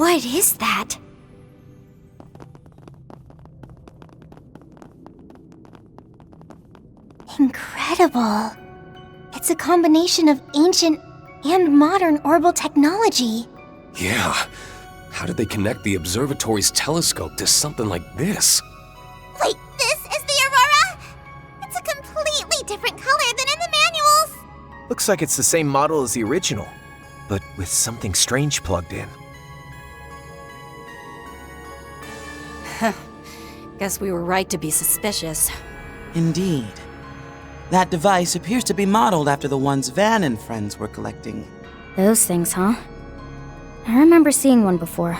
What is that? Incredible. It's a combination of ancient and modern orbital technology. Yeah. How did they connect the observatory's telescope to something like this? Wait, this is the Aurora? It's a completely different color than in the manuals. Looks like it's the same model as the original, but with something strange plugged in. Guess we were right to be suspicious. Indeed. That device appears to be modeled after the ones Van and friends were collecting. Those things, huh? I remember seeing one before.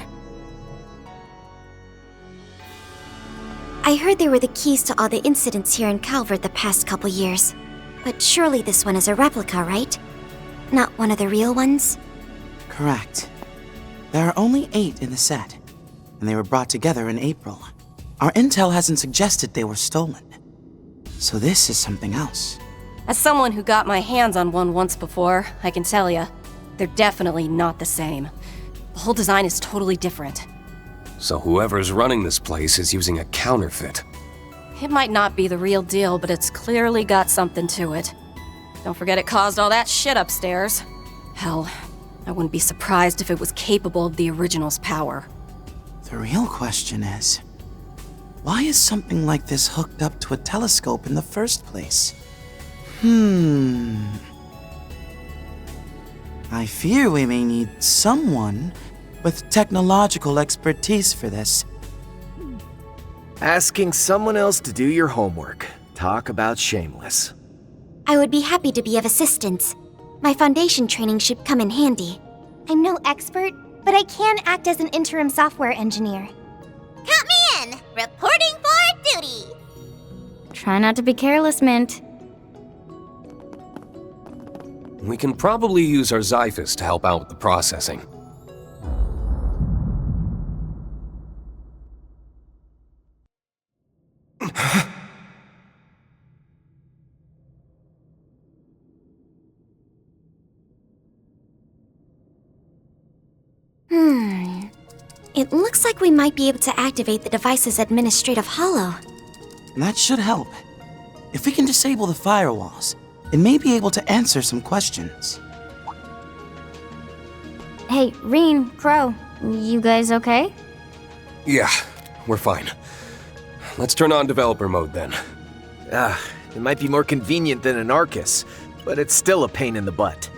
I heard they were the keys to all the incidents here in Calvert the past couple years. But surely this one is a replica, right? Not one of the real ones? Correct. There are only 8 in the set, and they were brought together in April. Our intel hasn't suggested they were stolen. So this is something else. As someone who got my hands on one once before, I can tell ya, they're definitely not the same. The whole design is totally different. So whoever's running this place is using a counterfeit. It might not be the real deal, but it's clearly got something to it. Don't forget it caused all that shit upstairs. Hell, I wouldn't be surprised if it was capable of the original's power. The real question is, why is something like this hooked up to a telescope in the first place? I fear we may need someone with technological expertise for this. Asking someone else to do your homework. Talk about shameless. I would be happy to be of assistance. My foundation training should come in handy. I'm no expert, but I can act as an interim software engineer. Count me in! Reporting for duty! Try not to be careless, Mint. We can probably use our Xiphus to help out with the processing. It looks like we might be able to activate the device's administrative holo. That should help. If we can disable the firewalls, it may be able to answer some questions. Hey, Reen, Crow, you guys okay? Yeah, we're fine. Let's turn on developer mode then. It might be more convenient than an Arcus, but it's still a pain in the butt.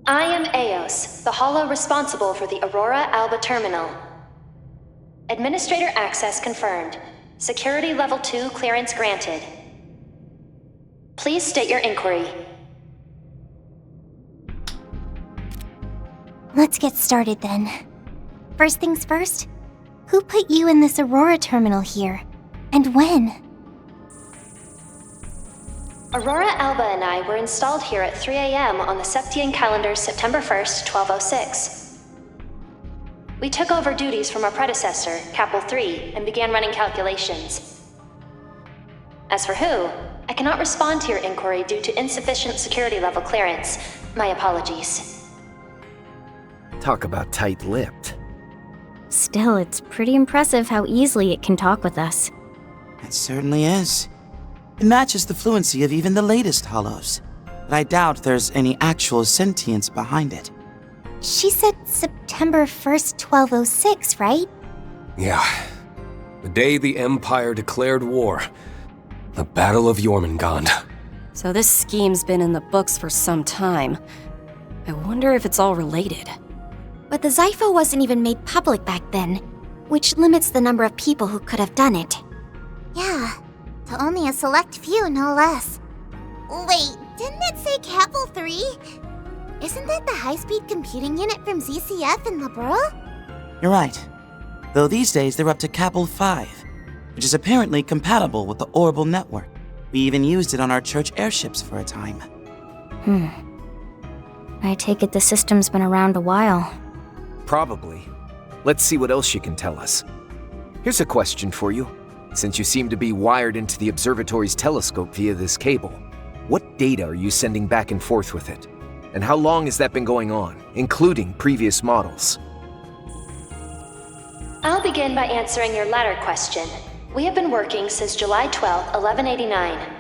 I am Eos, the holo responsible for the Aurora Alba terminal. Administrator access confirmed. Security level 2 clearance granted. Please state your inquiry. Let's get started then. First things first, who put you in this Aurora terminal here? And when? Aurora Alba and I were installed here at 3 a.m. on the Septian calendar's September 1st, 1206. We took over duties from our predecessor, Capel 3, and began running calculations. As for who, I cannot respond to your inquiry due to insufficient security level clearance. My apologies. Talk about tight-lipped. Still, it's pretty impressive how easily it can talk with us. It certainly is. It matches the fluency of even the latest holos, but I doubt there's any actual sentience behind it. She said September 1st, 1206, right? Yeah. The day the Empire declared war. The Battle of Jormungand. So this scheme's been in the books for some time. I wonder if it's all related. But the Xiphos wasn't even made public back then, which limits the number of people who could have done it. Yeah, to only a select few, no less. Wait, didn't it say Capel 3? Isn't that the high-speed computing unit from ZCF in Liberl? You're right. Though these days they're up to Capel 5, which is apparently compatible with the Orbital network. We even used it on our church airships for a time. I take it the system's been around a while. Probably. Let's see what else she can tell us. Here's a question for you. Since you seem to be wired into the observatory's telescope via this cable, what data are you sending back and forth with it? And how long has that been going on, including previous models? I'll begin by answering your latter question. We have been working since July 12, 1189.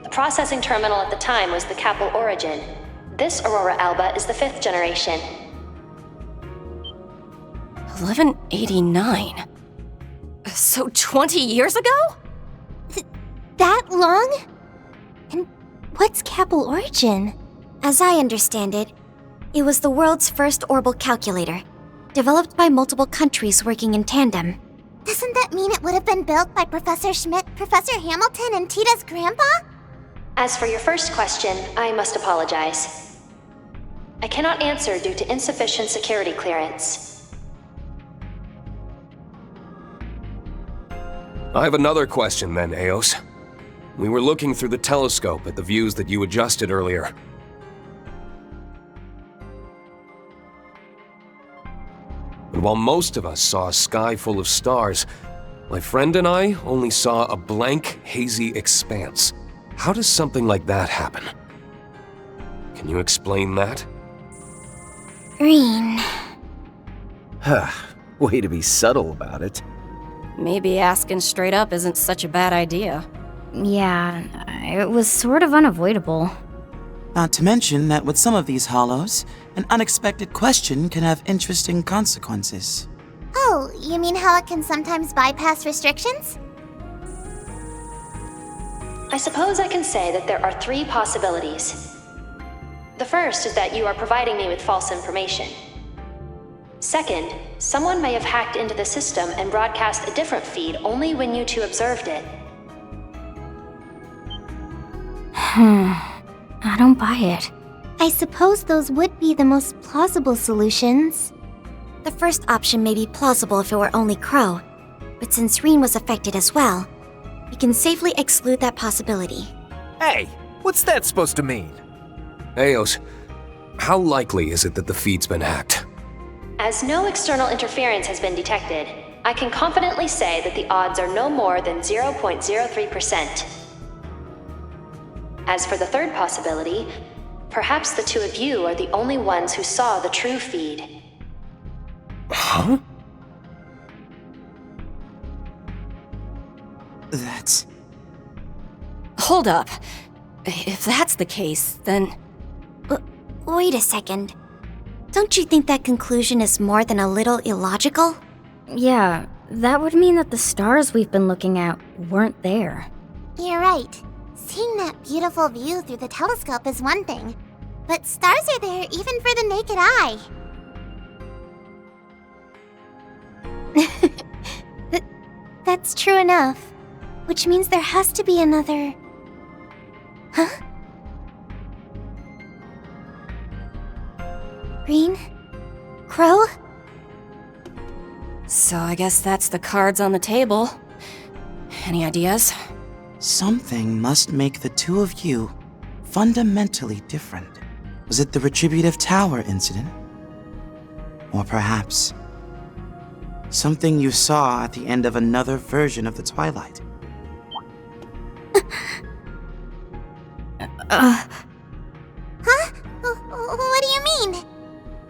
The processing terminal at the time was the Capel Origin. This Aurora Alba is the 5th generation. 1189? So 20 years ago? That long? And what's Capel Origin? As I understand it, it was the world's first orbal calculator, developed by multiple countries working in tandem. Doesn't that mean it would have been built by Professor Schmidt, Professor Hamilton, and Tita's grandpa? As for your first question, I must apologize. I cannot answer due to insufficient security clearance. I have another question then, Eos. We were looking through the telescope at the views that you adjusted earlier. And while most of us saw a sky full of stars, my friend and I only saw a blank, hazy expanse. How does something like that happen? Can you explain that? Green. Way to be subtle about it. Maybe asking straight up isn't such a bad idea. Yeah, it was sort of unavoidable. Not to mention that with some of these hollows, an unexpected question can have interesting consequences. Oh, you mean how it can sometimes bypass restrictions? I suppose I can say that there are 3 possibilities. The first is that you are providing me with false information. Second, someone may have hacked into the system and broadcast a different feed only when you two observed it. I don't buy it. I suppose those would be the most plausible solutions. The first option may be plausible if it were only Crow, but since Reen was affected as well, we can safely exclude that possibility. Hey, what's that supposed to mean? Eos, how likely is it that the feed's been hacked? As no external interference has been detected, I can confidently say that the odds are no more than 0.03%. As for the third possibility, perhaps the two of you are the only ones who saw the true feed. Huh? That's... Hold up. If that's the case, then... Wait a second. Don't you think that conclusion is more than a little illogical? Yeah, that would mean that the stars we've been looking at weren't there. You're right. Seeing that beautiful view through the telescope is one thing, but stars are there even for the naked eye. That's true enough. Which means there has to be another... Huh? Green? Crow? So I guess that's the cards on the table. Any ideas? Something must make the two of you fundamentally different. Was it the Retributive Tower incident? Or perhaps something you saw at the end of another version of the Twilight? Huh? What do you mean?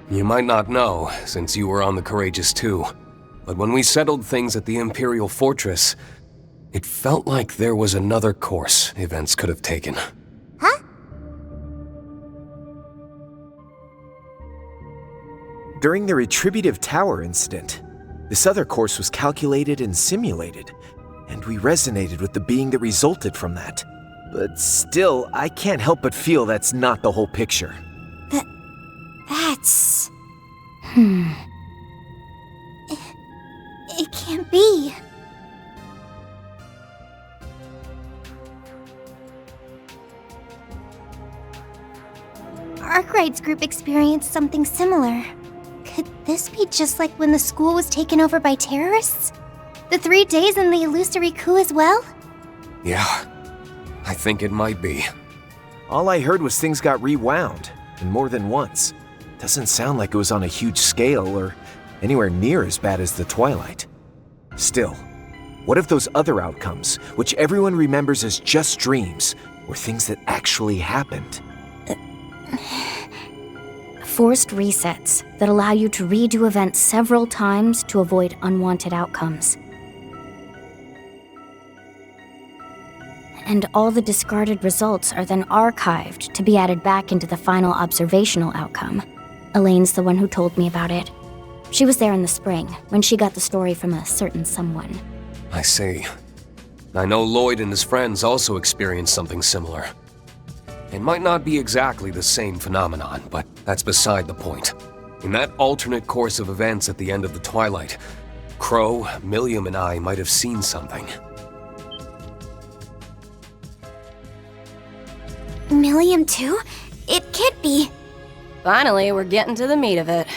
You might not know, since you were on the Courageous too, but when we settled things at the Imperial Fortress, it felt like there was another course events could have taken. Huh? During the Retributive Tower incident, this other course was calculated and simulated, and we resonated with the being that resulted from that. But still, I can't help but feel that's not the whole picture. That's... It can't be. Arkwright's group experienced something similar. Could this be just like when the school was taken over by terrorists? The 3 days in the illusory coup as well? Yeah, I think it might be. All I heard was things got rewound, and more than once. Doesn't sound like it was on a huge scale or anywhere near as bad as the Twilight. Still, what if those other outcomes, which everyone remembers as just dreams, were things that actually happened? Forced resets that allow you to redo events several times to avoid unwanted outcomes. And all the discarded results are then archived to be added back into the final observational outcome. Elaine's the one who told me about it. She was there in the spring, when she got the story from a certain someone. I see. I know Lloyd and his friends also experienced something similar. It might not be exactly the same phenomenon, but that's beside the point. In that alternate course of events at the end of the Twilight, Crow, Milliam, and I might have seen something. Milliam too? It can't be. Finally, we're getting to the meat of it.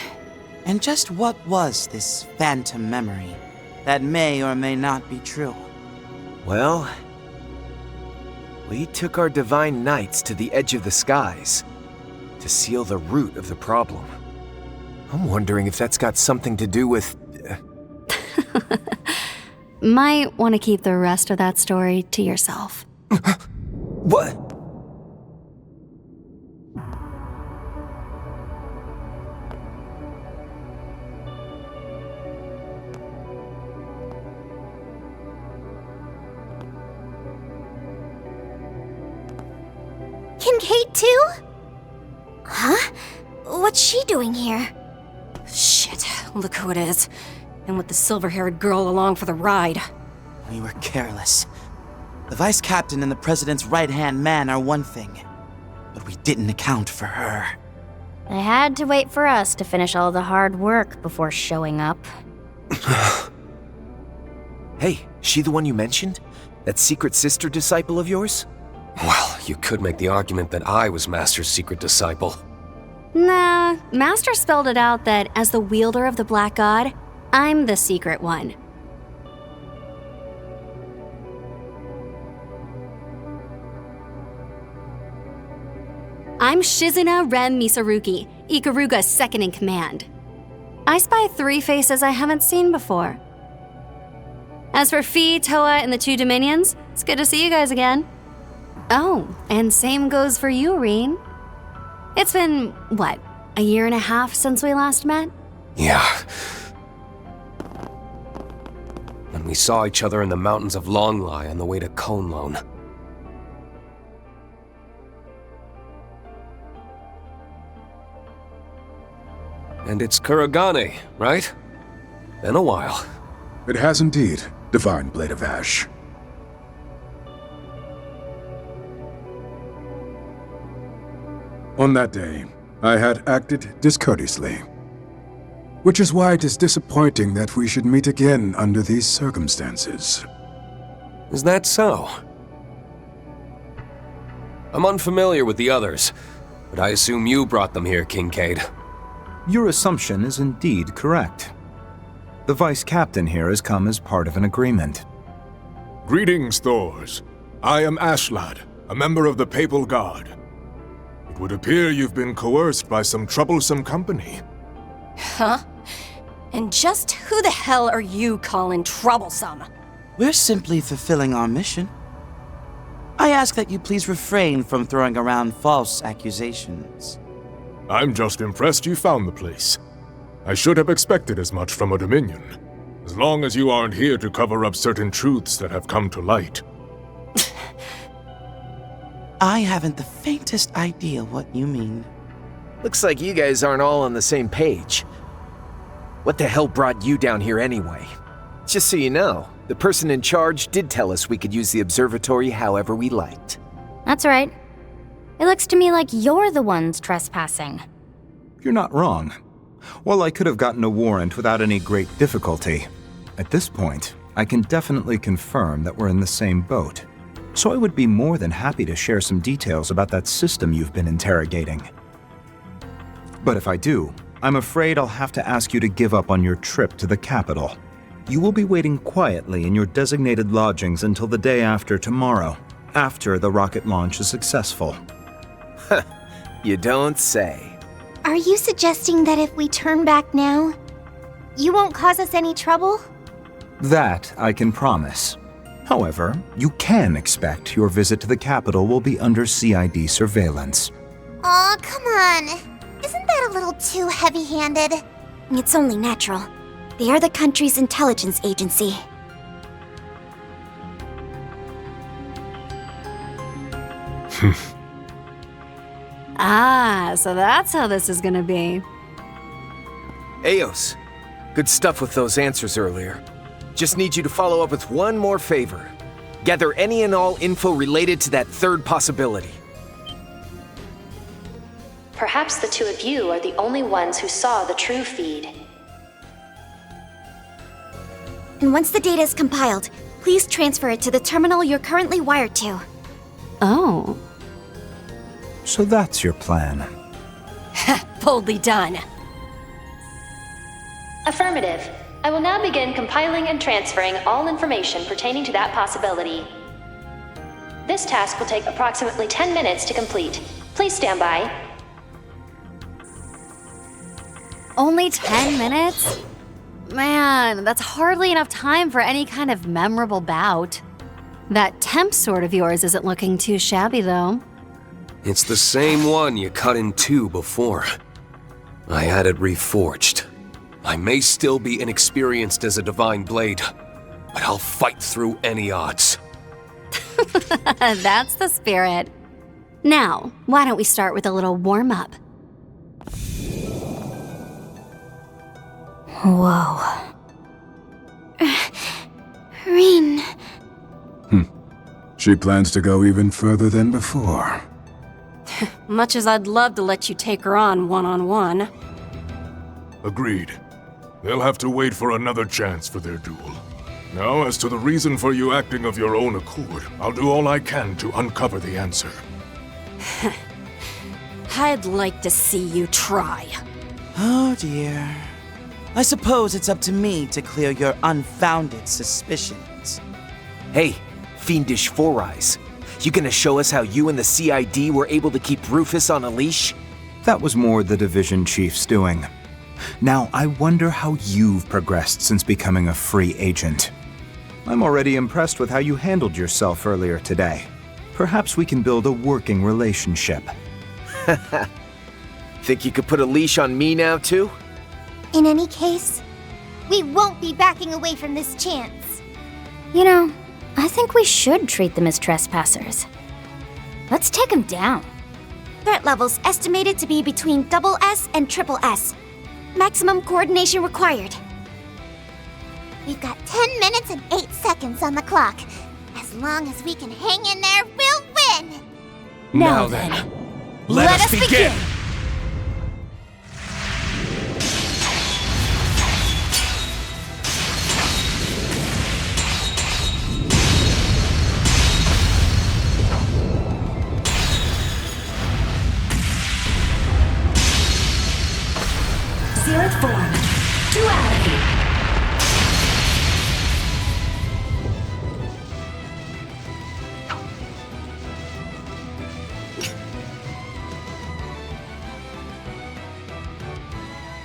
And just what was this phantom memory that may or may not be true? Well, we took our divine knights to the edge of the skies to seal the root of the problem. I'm wondering if that's got something to do with... Might want to keep the rest of that story to yourself. What? Kincaid too? Huh? What's she doing here? Shit, look who it is. And with the silver-haired girl along for the ride. We were careless. The vice captain and the president's right-hand man are one thing, but we didn't account for her. They had to wait for us to finish all the hard work before showing up. Hey, she the one you mentioned? That secret sister disciple of yours? Well, you could make the argument that I was Master's secret disciple. Nah, Master spelled it out that as the wielder of the Black God, I'm the secret one. I'm Shizuna Rem Misaruki, Ikaruga's second in command. I spy 3 faces I haven't seen before. As for Fi, Toa, and the 2 Dominions, it's good to see you guys again. Oh, and same goes for you, Reen. It's been, what, a year and a half since we last met? Yeah. When we saw each other in the mountains of Longlai on the way to Konlone. And it's Kuragane, right? Been a while. It has indeed, Divine Blade of Ash. On that day, I had acted discourteously. Which is why it is disappointing that we should meet again under these circumstances. Is that so? I'm unfamiliar with the others, but I assume you brought them here, Kincaid. Your assumption is indeed correct. The Vice Captain here has come as part of an agreement. Greetings, Thors. I am Ashlad, a member of the Papal Guard. It would appear you've been coerced by some troublesome company. Huh? And just who the hell are you calling troublesome? We're simply fulfilling our mission. I ask that you please refrain from throwing around false accusations. I'm just impressed you found the place. I should have expected as much from a Dominion, as long as you aren't here to cover up certain truths that have come to light. I haven't the faintest idea what you mean. Looks like you guys aren't all on the same page. What the hell brought you down here anyway? Just so you know, the person in charge did tell us we could use the observatory however we liked. That's right. It looks to me like you're the ones trespassing. You're not wrong. While I could have gotten a warrant without any great difficulty, at this point, I can definitely confirm that we're in the same boat. So I would be more than happy to share some details about that system you've been interrogating. But if I do, I'm afraid I'll have to ask you to give up on your trip to the capital. You will be waiting quietly in your designated lodgings until the day after tomorrow, after the rocket launch is successful. You don't say. Are you suggesting that if we turn back now, You won't cause us any trouble? That I can promise. However, you can expect your visit to the capital will be under CID surveillance. Aw, come on. Isn't that a little too heavy-handed? It's only natural. They are the country's intelligence agency. Ah, so that's how this is gonna be. Eos, good stuff with those answers earlier. Just need you to follow up with one more favor. Gather any and all info related to that third possibility. Perhaps the two of you are the only ones who saw the true feed. And once the data is compiled, please transfer it to the terminal you're currently wired to. Oh. So that's your plan. Boldly done. Affirmative. I will now begin compiling and transferring all information pertaining to that possibility. This task will take approximately 10 minutes to complete. Please stand by. Only 10 minutes? Man, that's hardly enough time for any kind of memorable bout. That temp sword of yours isn't looking too shabby, though. It's the same one you cut in two before. I had it reforged. I may still be inexperienced as a divine blade, but I'll fight through any odds. That's the spirit. Now, why don't we start with a little warm-up? Whoa. Rin. She plans to go even further than before. Much as I'd love to let you take her on one-on-one. Agreed. They'll have to wait for another chance for their duel. Now, as to the reason for you acting of your own accord, I'll do all I can to uncover the answer. I'd like to see you try. Oh dear. I suppose it's up to me to clear your unfounded suspicions. Hey, Fiendish Four Eyes. You gonna show us how you and the CID were able to keep Rufus on a leash? That was more the division chief's doing. Now, I wonder how you've progressed since becoming a free agent. I'm already impressed with how you handled yourself earlier today. Perhaps we can build a working relationship. Think you could put a leash on me now, too? In any case, we won't be backing away from this chance. You know, I think we should treat them as trespassers. Let's take them down. Threat levels estimated to be between SS and SS. Maximum coordination required. We've got 10 minutes and 8 seconds on the clock. As long as we can hang in there, we'll win! Now then, let us begin! Zeroth form. Duality.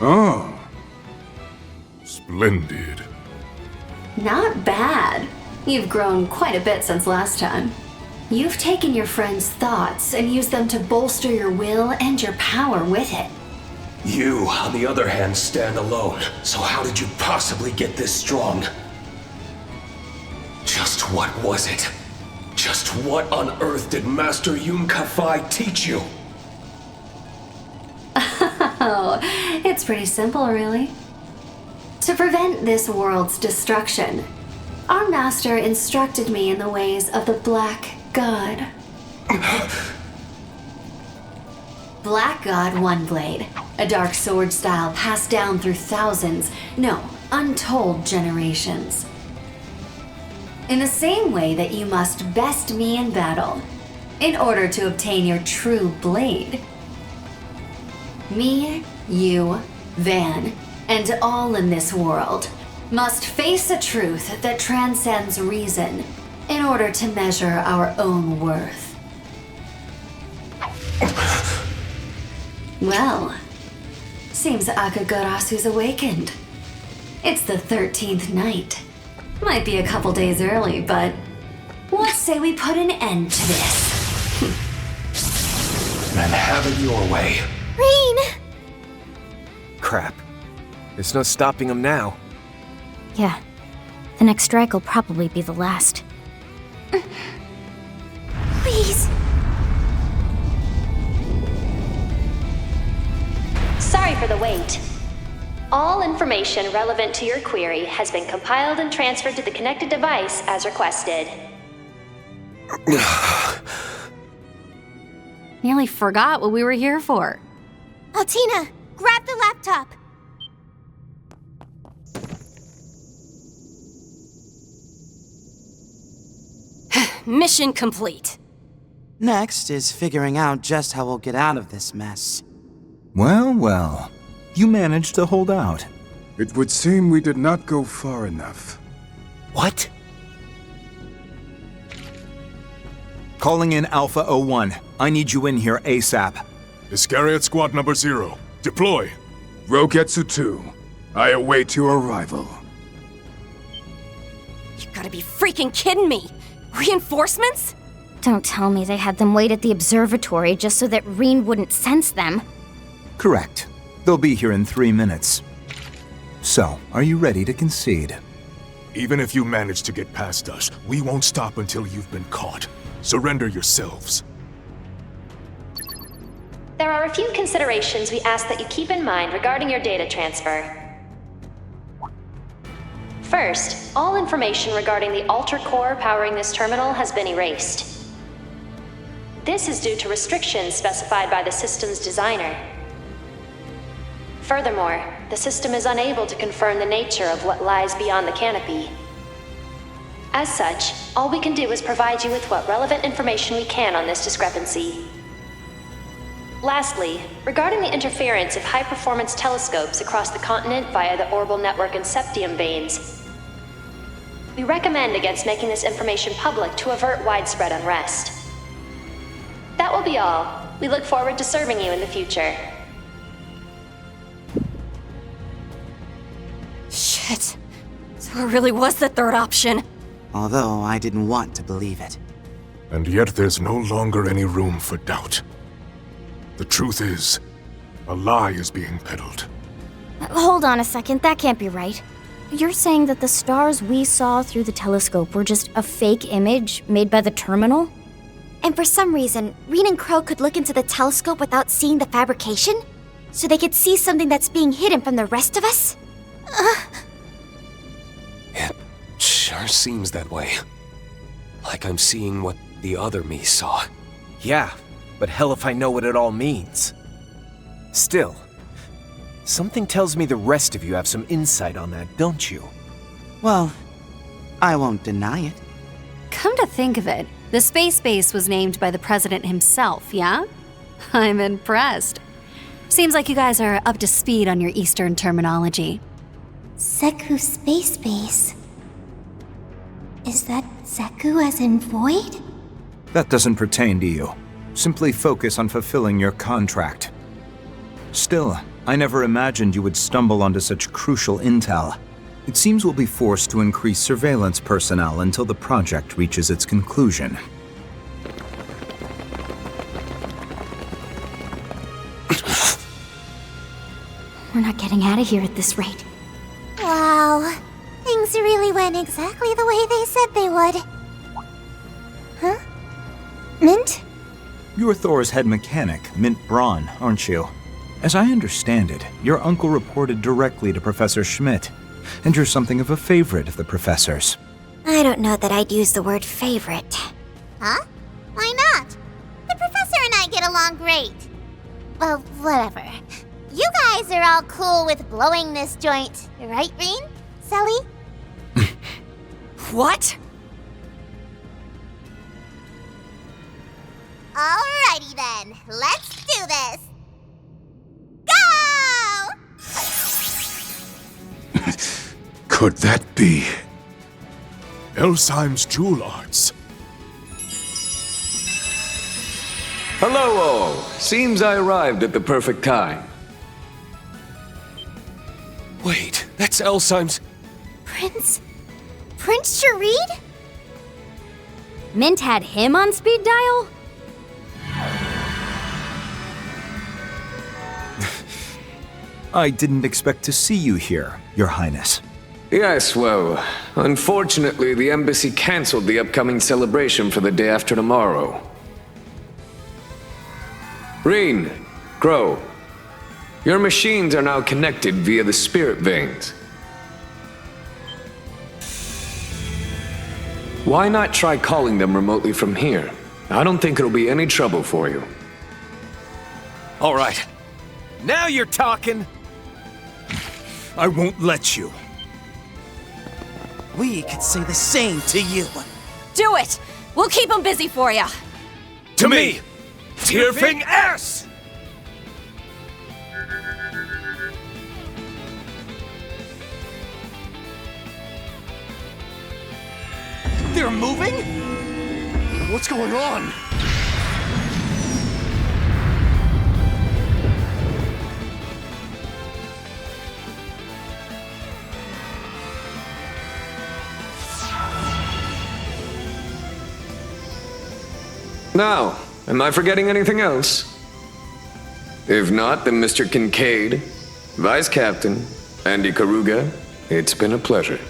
Oh. Splendid. Not bad. You've grown quite a bit since last time. You've taken your friend's thoughts and used them to bolster your will and your power with it. You, on the other hand, stand alone. So how did you possibly get this strong? Just what was it? Just what on earth did Master Yun Ka-Fai teach you? Oh, it's pretty simple, really. To prevent this world's destruction, our master instructed me in the ways of the Black God. Black God One Blade, a dark sword style passed down through thousands, no, untold generations. In the same way that you must best me in battle, in order to obtain your true blade. Me, you, Van, and all in this world must face a truth that transcends reason in order to measure our own worth. Well, seems Akagarasu's awakened. It's the 13th night. Might be a couple days early, but let's say we put an end to this. Then have it your way. Rain! Crap. There's no stopping him now. Yeah. The next strike will probably be the last. Please. Sorry for the wait. All information relevant to your query has been compiled and transferred to the connected device as requested. Nearly forgot what we were here for. Altina, grab the laptop. Mission complete. Next is figuring out just how we'll get out of this mess. Well, well. You managed to hold out. It would seem we did not go far enough. What? Calling in Alpha 01. I need you in here ASAP. Iscariot Squad Number 0. Deploy. Rogetsu 2. I await your arrival. You gotta be freaking kidding me! Reinforcements? Don't tell me they had them wait at the observatory just so that Reen wouldn't sense them. Correct. They'll be here in 3 minutes. So, are you ready to concede? Even if you manage to get past us, we won't stop until you've been caught. Surrender yourselves. There are a few considerations we ask that you keep in mind regarding your data transfer. First, all information regarding the Alter Core powering this terminal has been erased. This is due to restrictions specified by the system's designer. Furthermore, the system is unable to confirm the nature of what lies beyond the canopy. As such, all we can do is provide you with what relevant information we can on this discrepancy. Lastly, regarding the interference of high-performance telescopes across the continent via the orbital network and septium veins, we recommend against making this information public to avert widespread unrest. That will be all. We look forward to serving you in the future. Shit. So it really was the third option. Although I didn't want to believe it. And yet there's no longer any room for doubt. The truth is, a lie is being peddled. Hold on a second, that can't be right. You're saying that the stars we saw through the telescope were just a fake image made by the terminal? And for some reason, Reen and Crow could look into the telescope without seeing the fabrication? So they could see something that's being hidden from the rest of us? It sure seems that way. Like I'm seeing what the other me saw. Yeah, but hell if I know what it all means. Still, something tells me the rest of you have some insight on that, don't you? Well, I won't deny it. Come to think of it, the space base was named by the president himself, yeah? I'm impressed. Seems like you guys are up to speed on your Eastern terminology. Seku Space Base. Is that Seku as in void? That doesn't pertain to you. Simply focus on fulfilling your contract. Still, I never imagined you would stumble onto such crucial intel. It seems we'll be forced to increase surveillance personnel until the project reaches its conclusion. We're not getting out of here at this rate. Wow. Things really went exactly the way they said they would. Huh? Mint? You're Thor's head mechanic, Mint Braun, aren't you? As I understand it, your uncle reported directly to Professor Schmidt, and you're something of a favorite of the professor's. I don't know that I'd use the word favorite. Huh? Why not? The professor and I get along great. Well, whatever. You guys are all cool with blowing this joint, right, Reen? Sally? What? Alrighty then, let's do this! Go! Could that be? Elsheim's Jewel Arts. Hello all. Seems I arrived at the perfect time. Wait, that's Elsheimer's... Prince Sharid? Mint had him on speed dial? I didn't expect to see you here, Your Highness. Yes, well, unfortunately, the embassy cancelled the upcoming celebration for the day after tomorrow. Reen, Grow, your machines are now connected via the spirit veins. Why not try calling them remotely from here? I don't think it'll be any trouble for you. All right. Now you're talking! I won't let you. We could say the same to you. Do it! We'll keep them busy for you. To me! Tearfing ass! They're moving? What's going on? Now, am I forgetting anything else? If not, then Mr. Kincaid, Vice Captain, Andy Karuga, it's been a pleasure.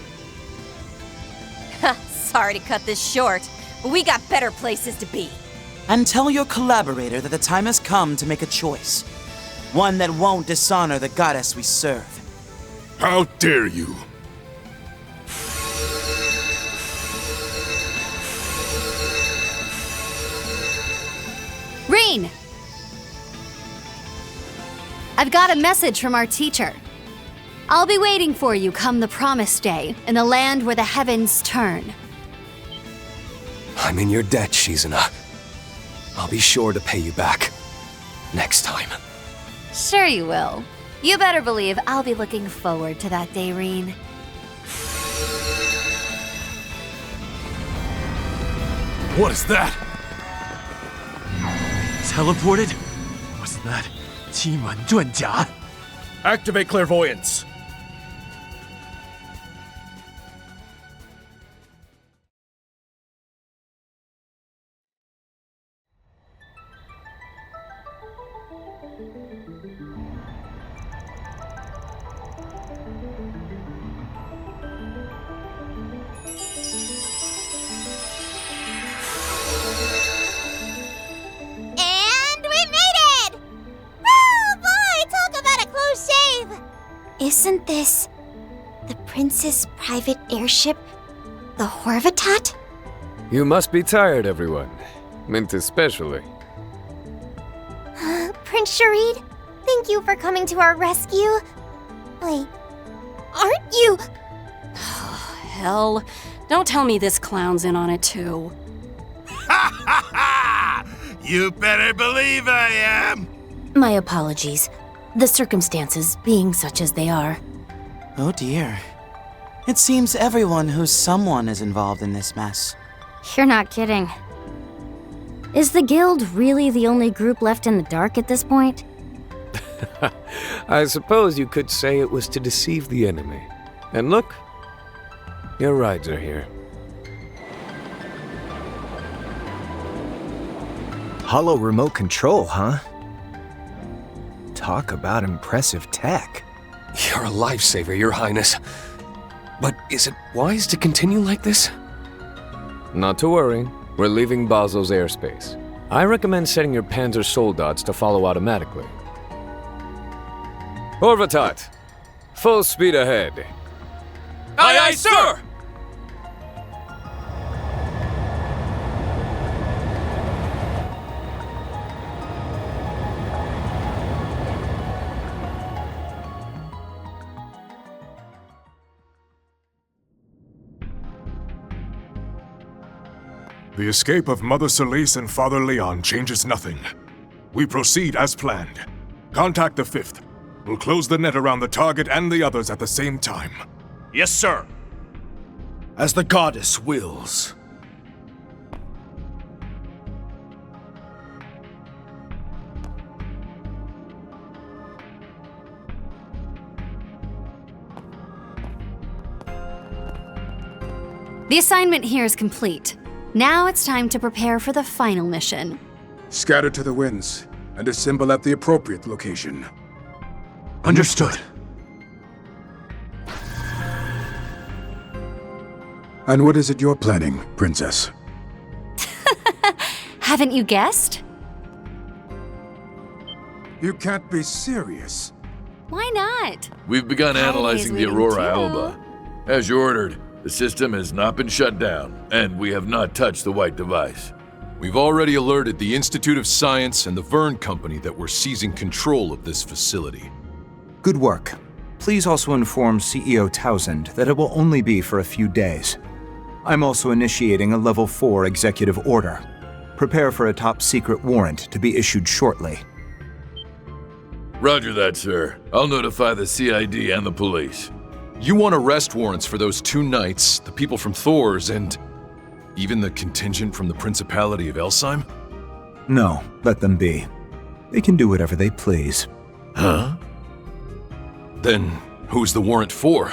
Sorry to cut this short, but we got better places to be. And tell your collaborator that the time has come to make a choice. One that won't dishonor the goddess we serve. How dare you? Reen! I've got a message from our teacher. I'll be waiting for you come the promised day, in the land where the heavens turn. I'm in your debt, Shizuna. I'll be sure to pay you back. Next time. Sure you will. You better believe I'll be looking forward to that day, Reen. What is that? Teleported? Was that 七门遁甲? Activate clairvoyance. Isn't this the prince's private airship, the Horvatat? You must be tired, everyone. Mint especially. Prince Sharid, thank you for coming to our rescue. Wait, aren't you? Hell, don't tell me this clown's in on it too. You better believe I am! My apologies. The circumstances being such as they are. Oh dear. It seems everyone who's someone is involved in this mess. You're not kidding. Is the guild really the only group left in the dark at this point? I suppose you could say it was to deceive the enemy. And look, your rides are here. Hollow remote control, huh? Talk about impressive tech. You're a lifesaver, Your Highness. But is it wise to continue like this? Not to worry. We're leaving Basel's airspace. I recommend setting your Panzer Soldats to follow automatically. Horvatat, full speed ahead. Aye, aye, sir! The escape of Mother Solis and Father Leon changes nothing. We proceed as planned. Contact the 5th. We'll close the net around the target and the others at the same time. Yes, sir. As the goddess wills. The assignment here is complete. Now it's time to prepare for the final mission. Scatter to the winds and assemble at the appropriate location. Understood. And what is it you're planning, Princess? Haven't you guessed? You can't be serious. Why not? We've begun analyzing the leading Aurora too. Alba. As you ordered, the system has not been shut down, and we have not touched the white device. We've already alerted the Institute of Science and the Verne Company that we're seizing control of this facility. Good work. Please also inform CEO Townsend that it will only be for a few days. I'm also initiating a Level 4 executive order. Prepare for a top-secret warrant to be issued shortly. Roger that, sir. I'll notify the CID and the police. You want arrest warrants for those 2 knights, the people from Thor's, and even the contingent from the Principality of Elsheim? No, let them be. They can do whatever they please. Huh? Then who's the warrant for?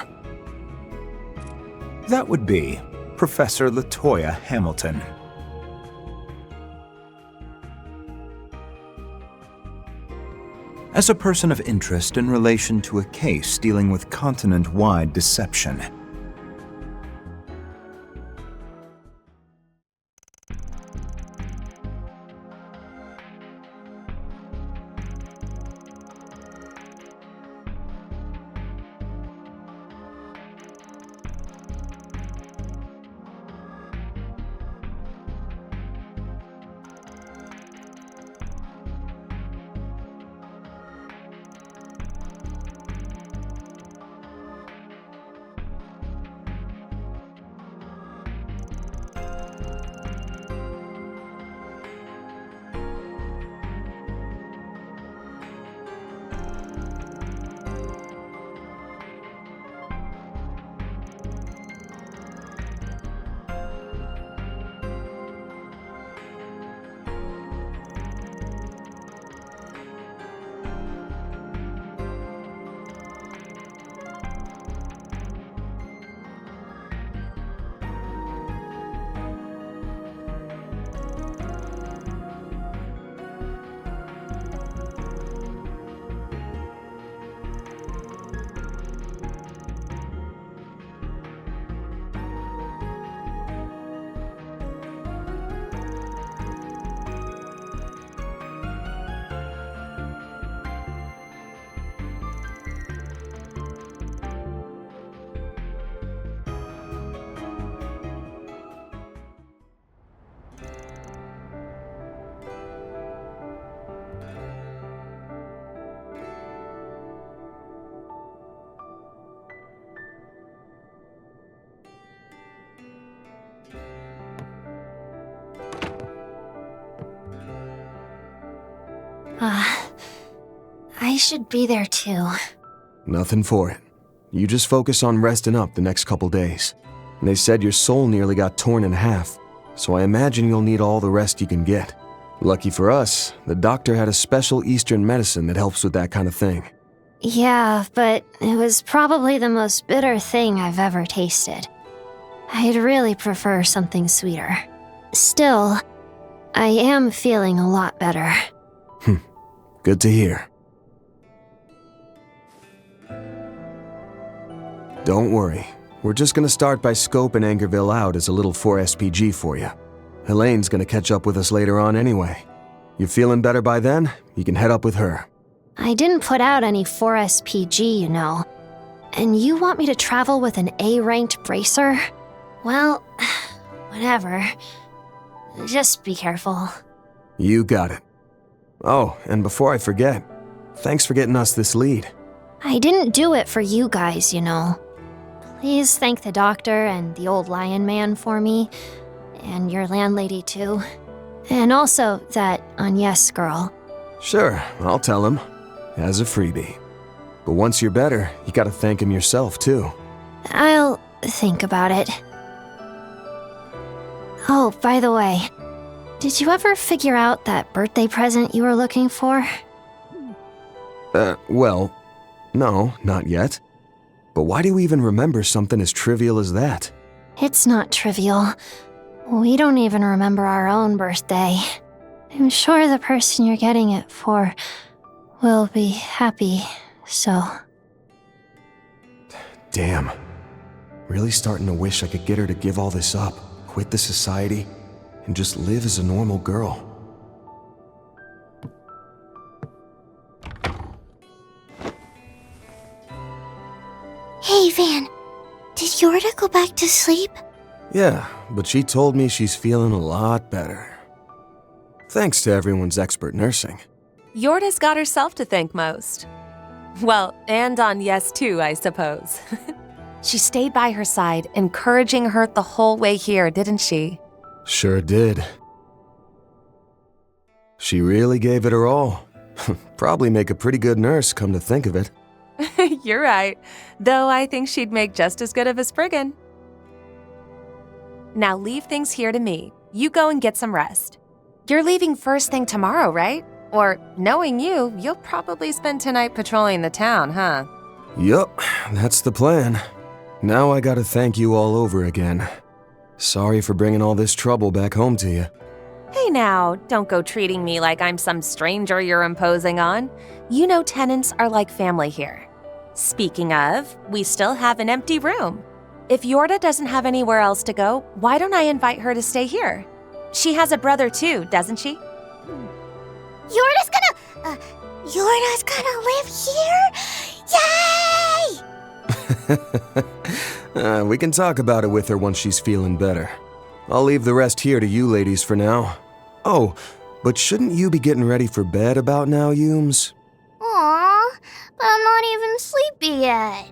That would be Professor Latoya Hamilton. As a person of interest in relation to a case dealing with continent-wide deception. I should be there too. Nothing for it. You just focus on resting up the next couple days. And they said your soul nearly got torn in half, so I imagine you'll need all the rest you can get. Lucky for us, the doctor had a special Eastern medicine that helps with that kind of thing. Yeah, but it was probably the most bitter thing I've ever tasted. I'd really prefer something sweeter. Still, I am feeling a lot better. Good to hear. Don't worry. We're just gonna start by scoping Angerville out as a little 4SPG for you. Helene's gonna catch up with us later on anyway. You feeling better by then? You can head up with her. I didn't put out any 4SPG, you know. And you want me to travel with an A-ranked bracer? Well, whatever. Just be careful. You got it. Oh, and before I forget, thanks for getting us this lead. I didn't do it for you guys, you know. Please thank the doctor and the old lion man for me, and your landlady too. And also that Agnes girl. Sure, I'll tell him. As a freebie. But once you're better, you gotta thank him yourself too. I'll think about it. Oh, by the way, did you ever figure out that birthday present you were looking for? Well, no, not yet. But why do we even remember something as trivial as that? It's not trivial. We don't even remember our own birthday. I'm sure the person you're getting it for will be happy, so... Damn. Really starting to wish I could get her to give all this up, quit the society, and just live as a normal girl. Hey, Van. Did Yorda go back to sleep? Yeah, but she told me she's feeling a lot better. Thanks to everyone's expert nursing. Yorda's got herself to thank most. Well, and on Yes too, I suppose. She stayed by her side, encouraging her the whole way here, didn't she? Sure did. She really gave it her all. Probably make a pretty good nurse, come to think of it. You're right, though I think she'd make just as good of a Spriggan. Now leave things here to me. You go and get some rest. You're leaving first thing tomorrow, right? Or, knowing you, you'll probably spend tonight patrolling the town, huh? Yup, that's the plan. Now I gotta thank you all over again. Sorry for bringing all this trouble back home to you. Hey now, don't go treating me like I'm some stranger you're imposing on. You know tenants are like family here. Speaking of, we still have an empty room. If Yorda doesn't have anywhere else to go, why don't I invite her to stay here? She has a brother too, doesn't she? Yorda's gonna live here? Yay! We can talk about it with her once she's feeling better. I'll leave the rest here to you ladies for now. Oh, but shouldn't you be getting ready for bed about now, Yumes? Aw, but I'm not even sleepy yet.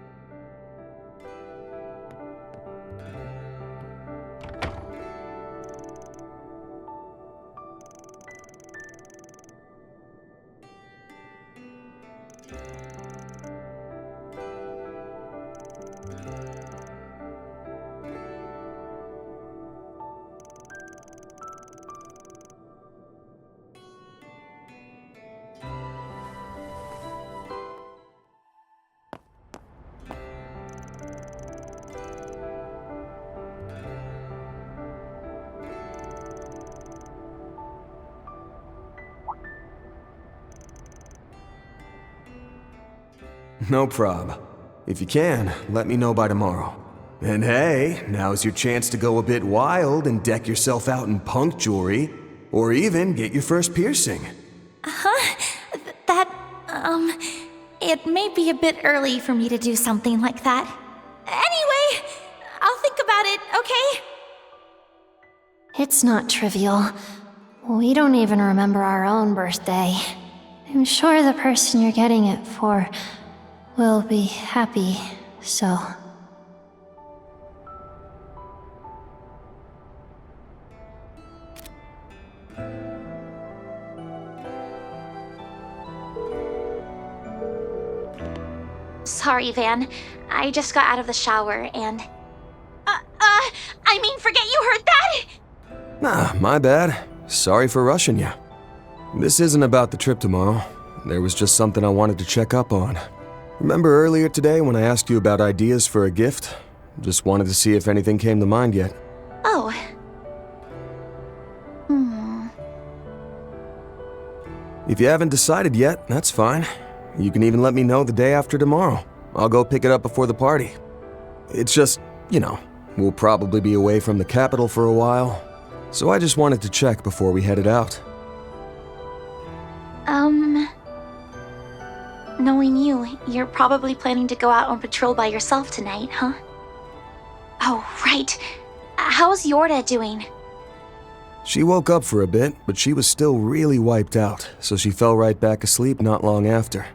No prob. If you can, let me know by tomorrow. And hey, now's your chance to go a bit wild and deck yourself out in punk jewelry, or even get your first piercing. It may be a bit early for me to do something like that. Anyway, I'll think about it, okay? It's not trivial. We don't even remember our own birthday. I'm sure the person you're getting it for will be happy, so... Sorry, Van. I just got out of the shower and... forget you heard that! Nah, my bad. Sorry for rushing you. This isn't about the trip tomorrow. There was just something I wanted to check up on. Remember earlier today when I asked you about ideas for a gift? Just wanted to see if anything came to mind yet. Oh. If you haven't decided yet, that's fine. You can even let me know the day after tomorrow. I'll go pick it up before the party. It's just, we'll probably be away from the capital for a while. So I just wanted to check before we headed out. Knowing you, you're probably planning to go out on patrol by yourself tonight, huh? Oh, right. How's Yorda doing? She woke up for a bit, but she was still really wiped out, so she fell right back asleep not long after.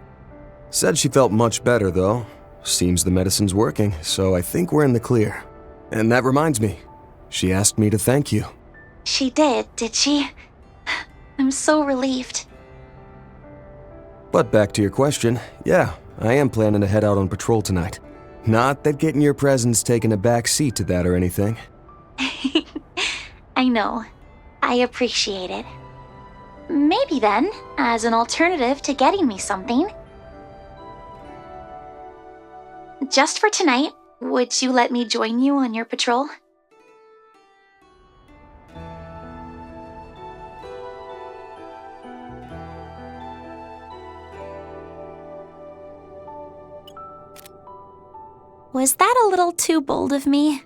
Said she felt much better, though. Seems the medicine's working, so I think we're in the clear. And that reminds me, she asked me to thank you. She did she? I'm so relieved. But back to your question, yeah, I am planning to head out on patrol tonight. Not that getting your presents taking a back seat to that or anything. I know. I appreciate it. Maybe then, as an alternative to getting me something, just for tonight, would you let me join you on your patrol? Was that a little too bold of me?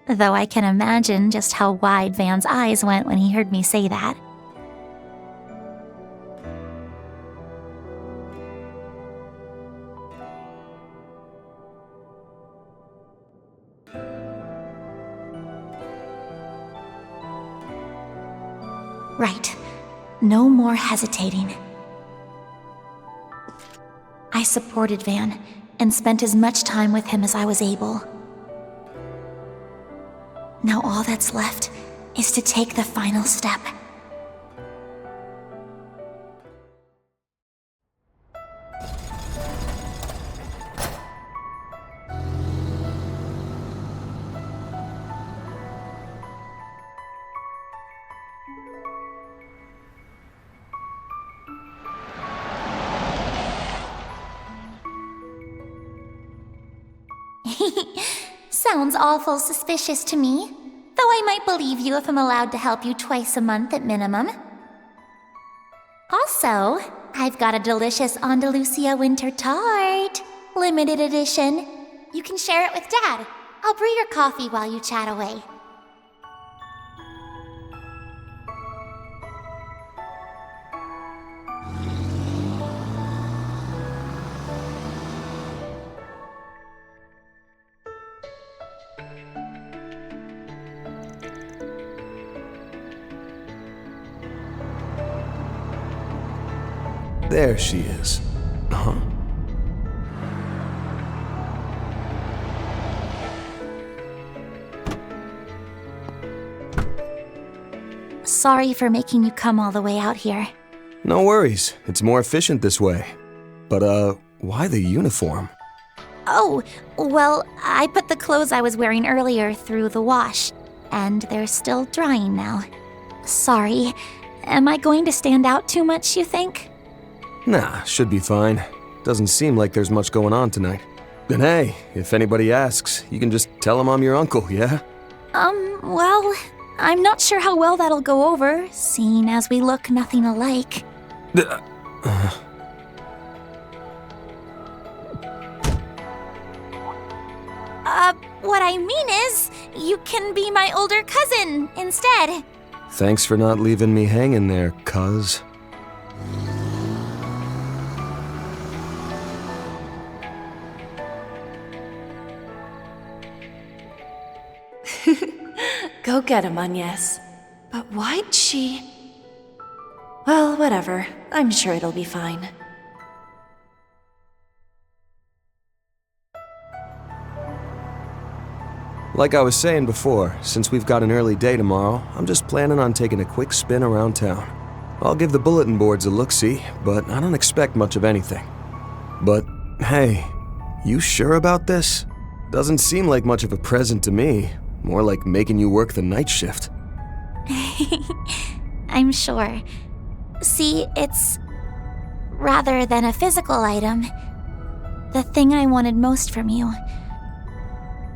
Though I can imagine just how wide Van's eyes went when he heard me say that. Right. No more hesitating. I supported Van and spent as much time with him as I was able. Now all that's left is to take the final step. Sounds awful suspicious to me, though I might believe you if I'm allowed to help you twice a month at minimum. Also, I've got a delicious Andalusia winter tart, limited edition. You can share it with Dad. I'll brew your coffee while you chat away. There she is. Huh? Sorry for making you come all the way out here. No worries. It's more efficient this way. But, why the uniform? Oh, well, I put the clothes I was wearing earlier through the wash, and they're still drying now. Sorry. Am I going to stand out too much, you think? Nah, should be fine. Doesn't seem like there's much going on tonight. And hey, if anybody asks, you can just tell them I'm your uncle, yeah? Well, I'm not sure how well that'll go over, seeing as we look nothing alike. What I mean is, you can be my older cousin instead. Thanks for not leaving me hanging there, cuz. Go get him, Agnes. But why'd she... Well, whatever. I'm sure it'll be fine. Like I was saying before, since we've got an early day tomorrow, I'm just planning on taking a quick spin around town. I'll give the bulletin boards a look-see, but I don't expect much of anything. But, hey, you sure about this? Doesn't seem like much of a present to me. More like making you work the night shift. I'm sure. See, it's... rather than a physical item, the thing I wanted most from you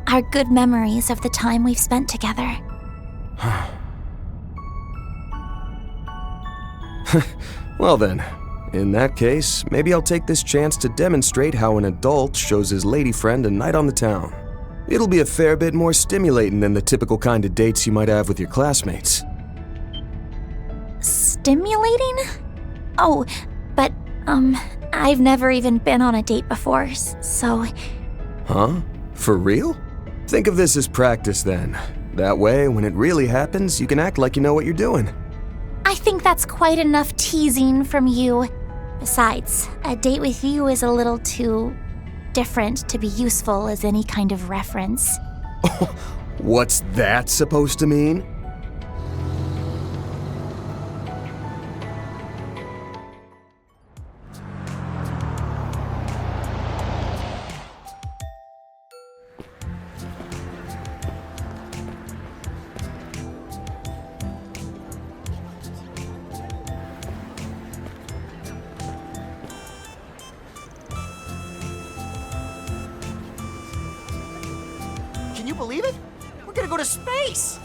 are good memories of the time we've spent together. Well then, in that case, maybe I'll take this chance to demonstrate how an adult shows his lady friend a night on the town. It'll be a fair bit more stimulating than the typical kind of dates you might have with your classmates. Stimulating? Oh, but, I've never even been on a date before, so... Huh? For real? Think of this as practice then. That way, when it really happens, you can act like you know what you're doing. I think that's quite enough teasing from you. Besides, a date with you is a little too... different to be useful as any kind of reference. What's that supposed to mean? Can you believe it? We're gonna go to space!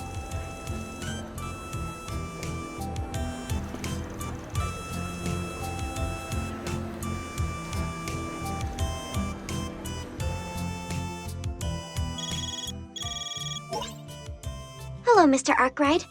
Mr. Arkwright.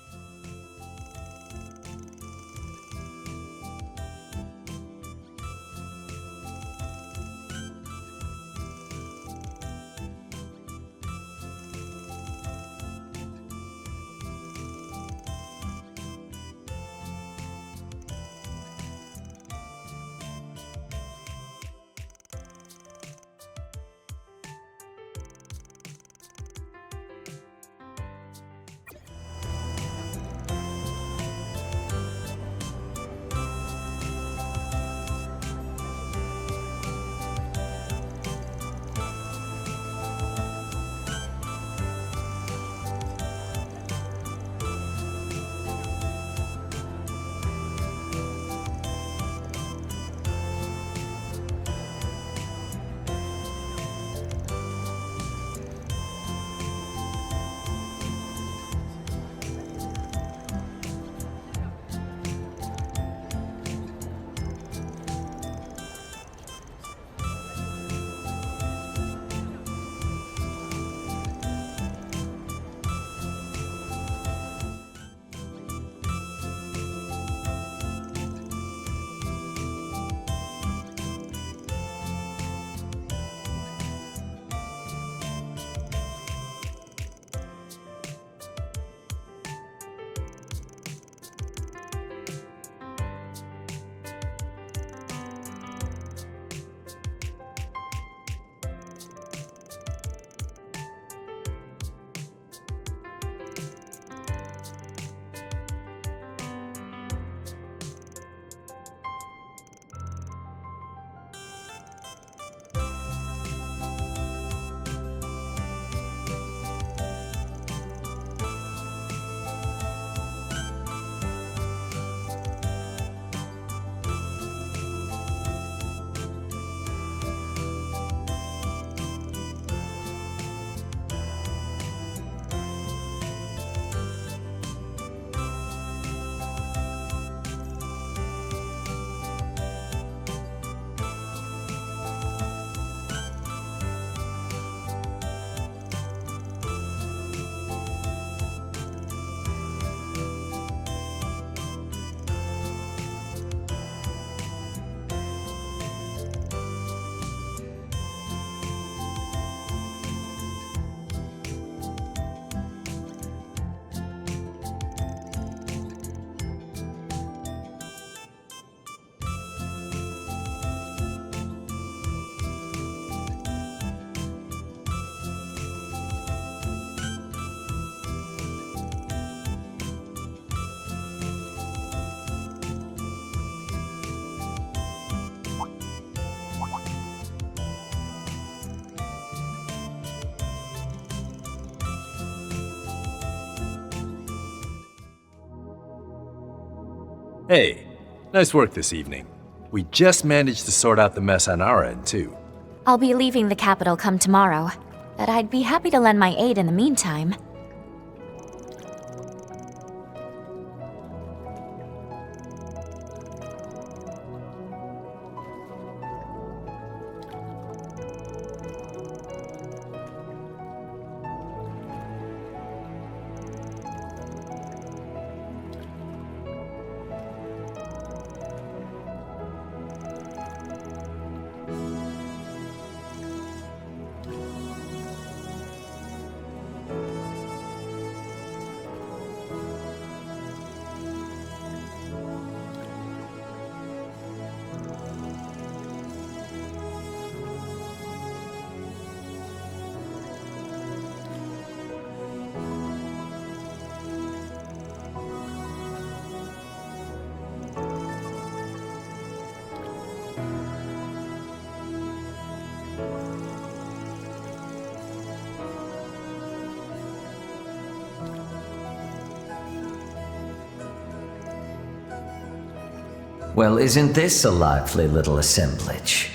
Hey, nice work this evening. We just managed to sort out the mess on our end, too. I'll be leaving the capital come tomorrow, but I'd be happy to lend my aid in the meantime. Well, isn't this a lively little assemblage?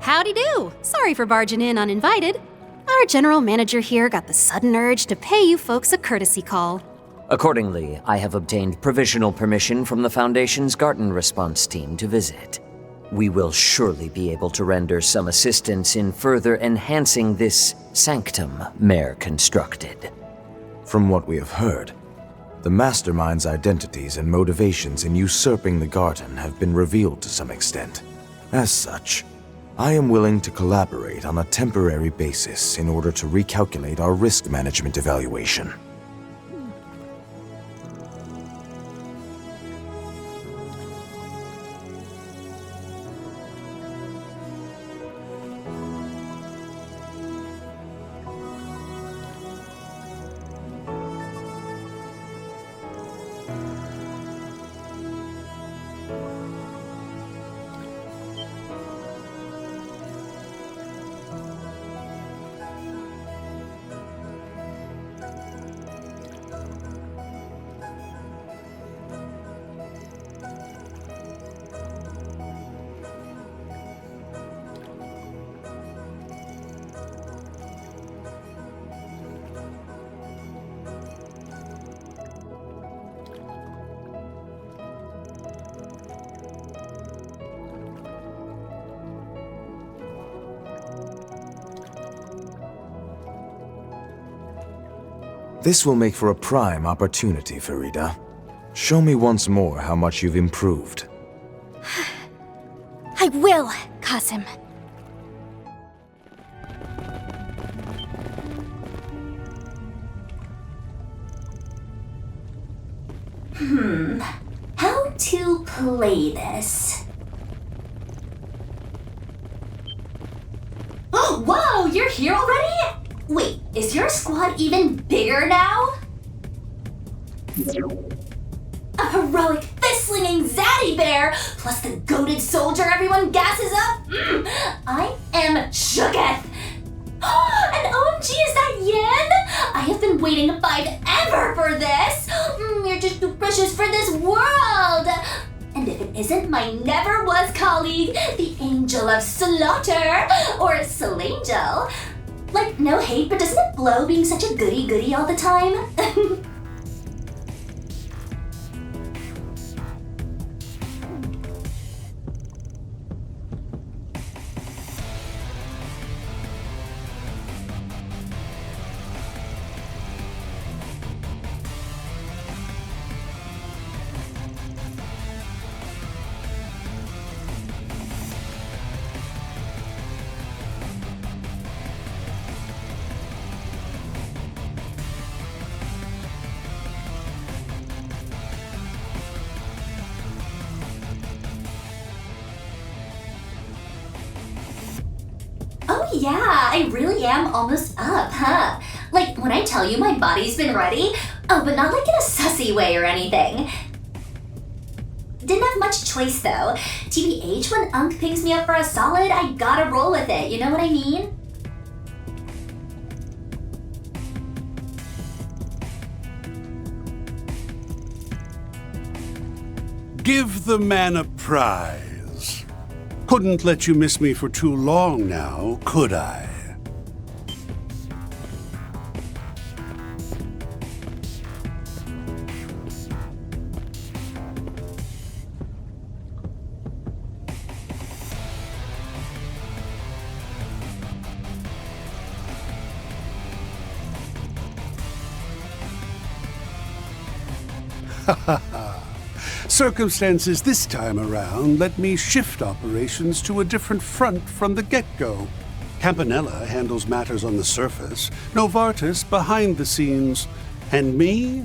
Howdy do! Sorry for barging in uninvited. our general manager here got the sudden urge to pay you folks a courtesy call. Accordingly, I have obtained provisional permission from the Foundation's Garden Response team to visit. We will surely be able to render some assistance in further enhancing this sanctum Mayor constructed. From what we have heard, the Mastermind's identities and motivations in usurping the garden have been revealed to some extent. As such, I am willing to collaborate on a temporary basis in order to recalculate our risk management evaluation. This will make for a prime opportunity, Farida. Show me once more how much you've improved. I will, Qasim. How to play this? Oh, whoa! You're here already? Wait, is your squad even bigger now? A heroic fist-slinging zaddy bear, plus the goated soldier everyone gasses up? I am shooketh! And OMG, is that Yin? I have been waiting ever for this! You're just too precious for this world! And if it isn't my never-was colleague, the Angel of Slaughter, or Solangel. Like, no hate, but doesn't it blow being such a goody-goody all the time? Oh yeah, I really am almost up, huh? Like, when I tell you my body's been ready, oh, but not like in a sussy way or anything. Didn't have much choice though. TBH, when Unk pings me up for a solid, I gotta roll with it, you know what I mean? Give the man a prize. Couldn't let you miss me for too long now, could I? Ha ha ha. Circumstances this time around let me shift operations to a different front from the get-go. Campanella handles matters on the surface, Novartis behind the scenes, and me?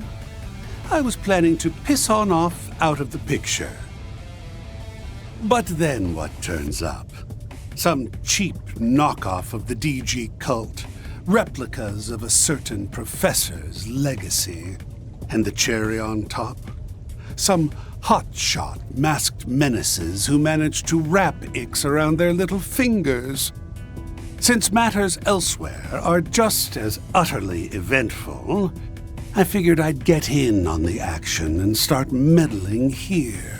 I was planning to piss on off out of the picture. But then what turns up? Some cheap knockoff of the DG cult, replicas of a certain professor's legacy, and the cherry on top? Some hotshot masked menaces who managed to wrap Ix around their little fingers. Since matters elsewhere are just as utterly eventful, I figured I'd get in on the action and start meddling here.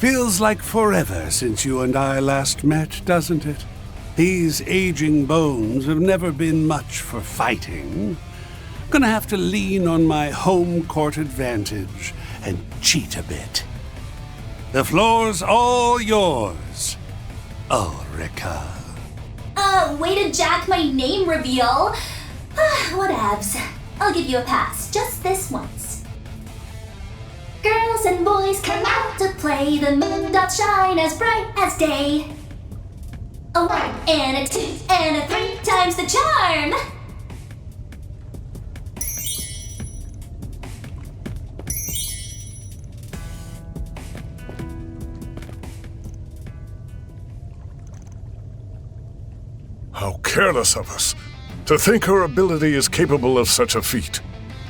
Feels like forever since you and I last met, doesn't it? These aging bones have never been much for fighting. Gonna have to lean on my home court advantage and cheat a bit. The floor's all yours, Ulrika. Way to jack my name reveal. Whatevs. I'll give you a pass, just this once. Girls and boys come out to play, the moon doth shine as bright as day. A 1 and a 2 and a 3 times the charm. How careless of us. To think her ability is capable of such a feat.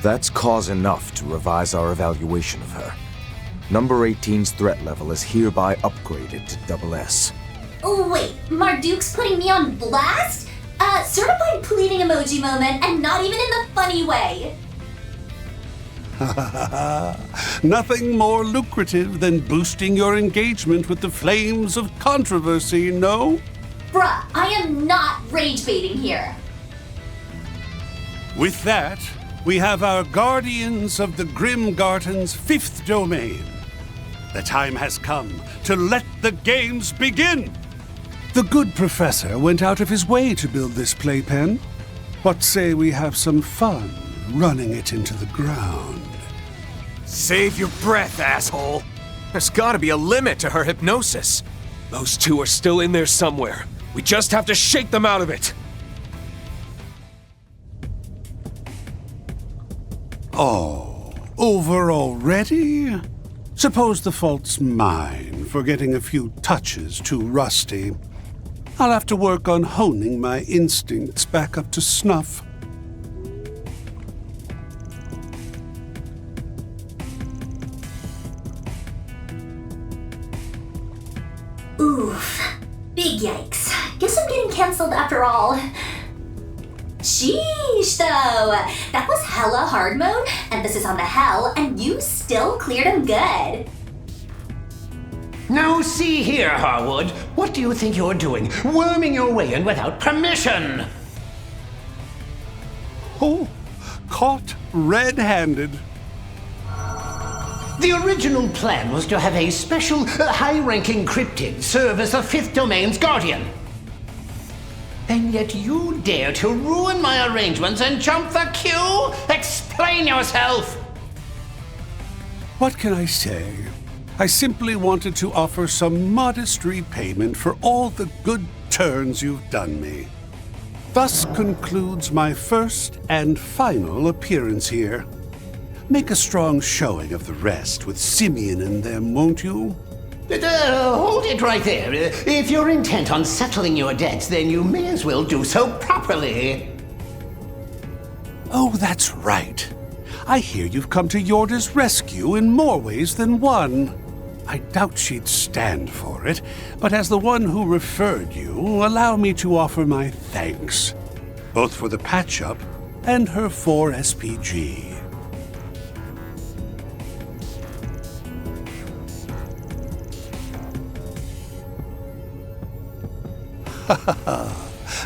That's cause enough to revise our evaluation of her. Number 18's threat level is hereby upgraded to SS. Oh wait, Marduk's putting me on blast? Certified pleading emoji moment, and not even in the funny way. Nothing more lucrative than boosting your engagement with the flames of controversy, no? Bruh, I am not rage baiting here. With that, we have our guardians of the Grimgarten's 5th domain. The time has come to let the games begin! The good professor went out of his way to build this playpen. What say we have some fun running it into the ground? Save your breath, asshole! There's gotta be a limit to her hypnosis. Those two are still in there somewhere. We just have to shake them out of it! Oh, over already? Suppose the fault's mine for getting a few touches too rusty. I'll have to work on honing my instincts back up to snuff. Oof. Big yikes. Guess I'm getting cancelled after all. Sheesh, though. That was hella hard mode, emphasis on the hell, and you still cleared him good. Now see here, Harwood. What do you think you're doing? Worming your way in without permission! Oh, caught red-handed. The original plan was to have a special, high-ranking cryptid serve as the 5th domain's guardian. And yet you dare to ruin my arrangements and jump the queue? Explain yourself! What can I say? I simply wanted to offer some modest repayment for all the good turns you've done me. Thus concludes my first and final appearance here. Make a strong showing of the rest with Simeon and them, won't you? Hold it right there. If you're intent on settling your debts, then you may as well do so properly. Oh, that's right. I hear you've come to Yorda's rescue in more ways than one. I doubt she'd stand for it, but as the one who referred you, allow me to offer my thanks, both for the patch-up and her 4 SPG.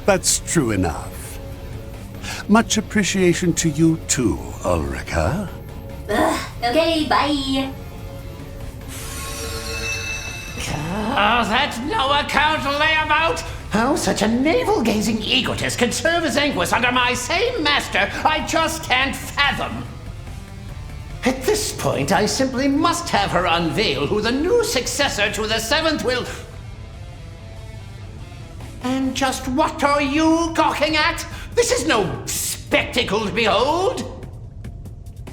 That's true enough. Much appreciation to you too, Ulrika. Okay, bye. That's no account layabout! How such a navel-gazing egotist could serve as Anguis under my same master, I just can't fathom. At this point, I simply must have her unveil who the new successor to the 7th will... And just what are you gawking at? This is no spectacle to behold!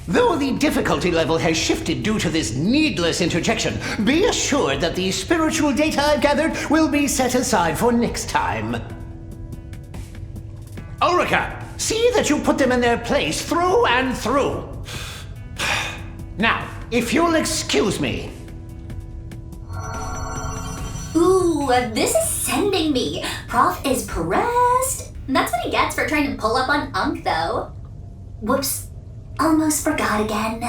Though the difficulty level has shifted due to this needless interjection, be assured that the spiritual data I've gathered will be set aside for next time. Ulrika, see that you put them in their place through and through. Now, if you'll excuse me. Ooh, this is sending me. Prof is pressed. That's what he gets for trying to pull up on Unk, though. Whoops. Almost forgot again.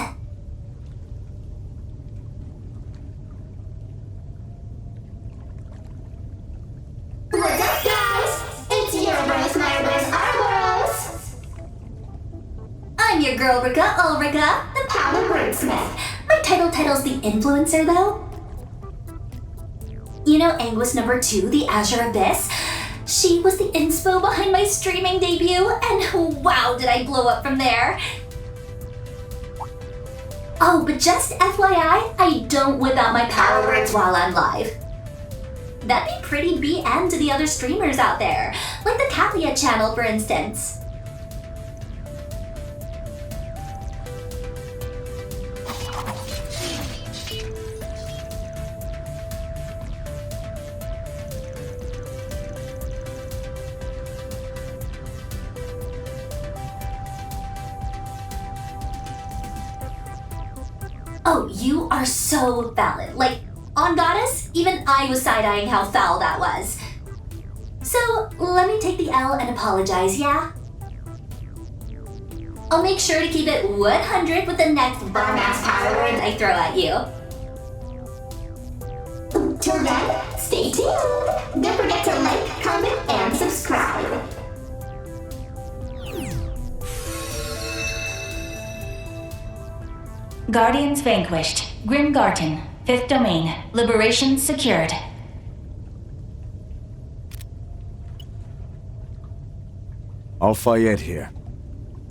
your girl Rika Ulrika, the Power Wordsmith. My title's the Influencer, though. You know Anguis number 2, the Azure Abyss? She was the inspo behind my streaming debut, and wow, did I blow up from there. Oh, but just FYI, I don't whip out my power words while I'm live. That'd be pretty BM to the other streamers out there, like the Kalia channel, for instance. Oh, you are so valid. Like, on Goddess, even I was side-eyeing how foul that was. So, let me take the L and apologize, yeah? I'll make sure to keep it 100 with the next bomb-ass power words I throw at you. Till then, stay tuned. Don't forget to like, comment, and subscribe. Guardians vanquished. Grimgarten. 5th domain. Liberation secured. Al-Fayed here.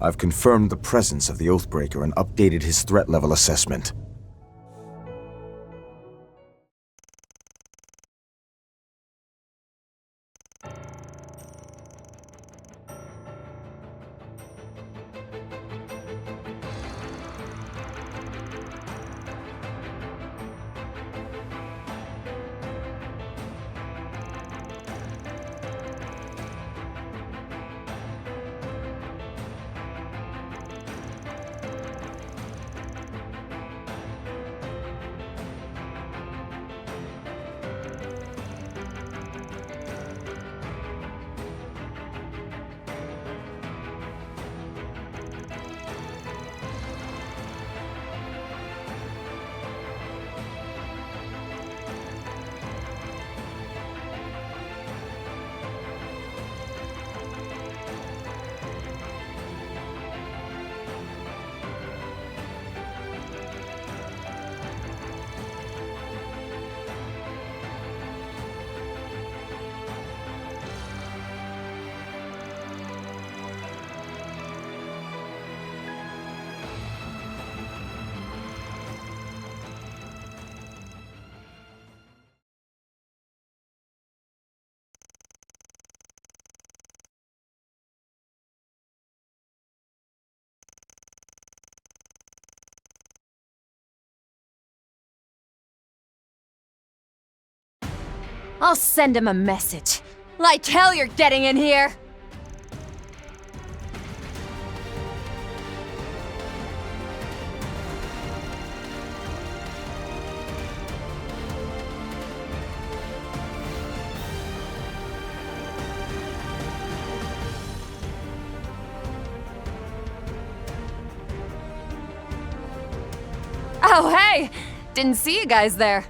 I've confirmed the presence of the Oathbreaker and updated his threat level assessment. I'll send him a message. Like hell you're getting in here! Oh, hey! Didn't see you guys there.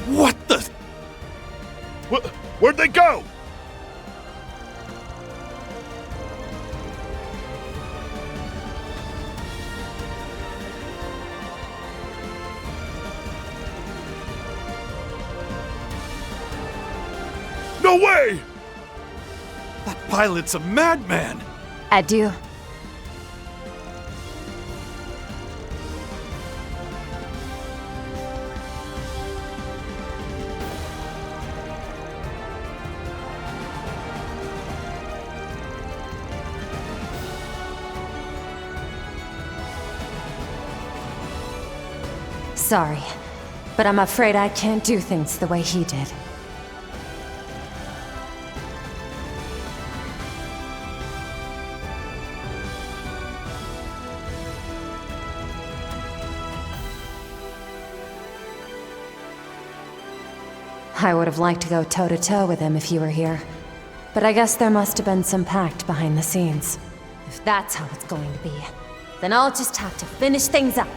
What the? Where'd they go? No way! That pilot's a madman! Adieu. Sorry, but I'm afraid I can't do things the way he did. I would have liked to go toe-to-toe with him if you were here. But I guess there must have been some pact behind the scenes. If that's how it's going to be, then I'll just have to finish things up.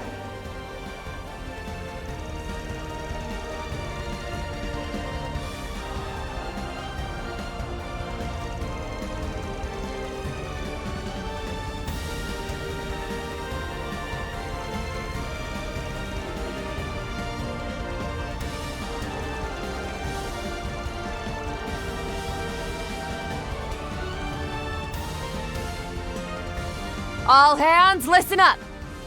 All hands, listen up!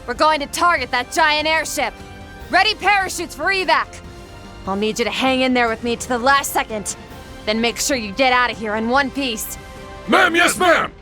We're going to target that giant airship! Ready parachutes for evac! I'll need you to hang in there with me to the last second. Then make sure you get out of here in one piece. Ma'am, yes ma'am!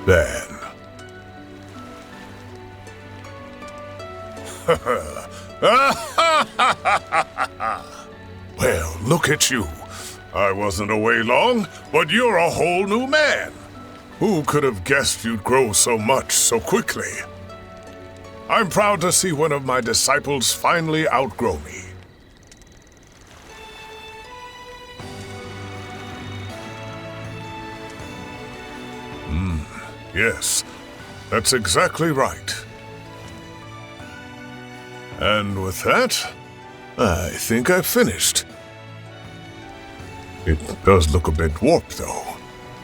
Then. Well, look at you. I wasn't away long, but you're a whole new man. Who could have guessed you'd grow so much so quickly? I'm proud to see one of my disciples finally outgrow me. Yes, that's exactly right. And with that, I think I've finished. It does look a bit warped, though.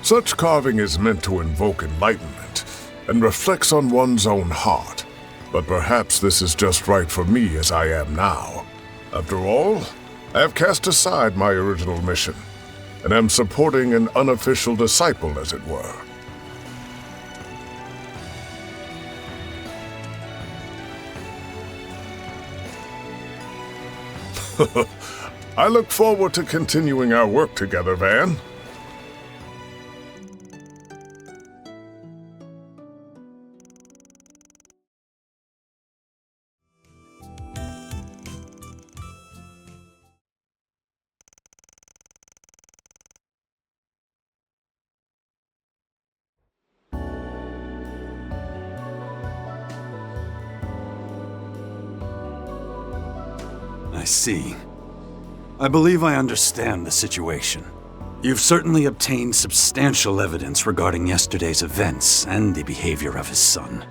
Such carving is meant to invoke enlightenment and reflects on one's own heart. But perhaps this is just right for me as I am now. After all, I have cast aside my original mission and am supporting an unofficial disciple, as it were. I look forward to continuing our work together, Van. I see. I believe I understand the situation. You've certainly obtained substantial evidence regarding yesterday's events and the behavior of his son.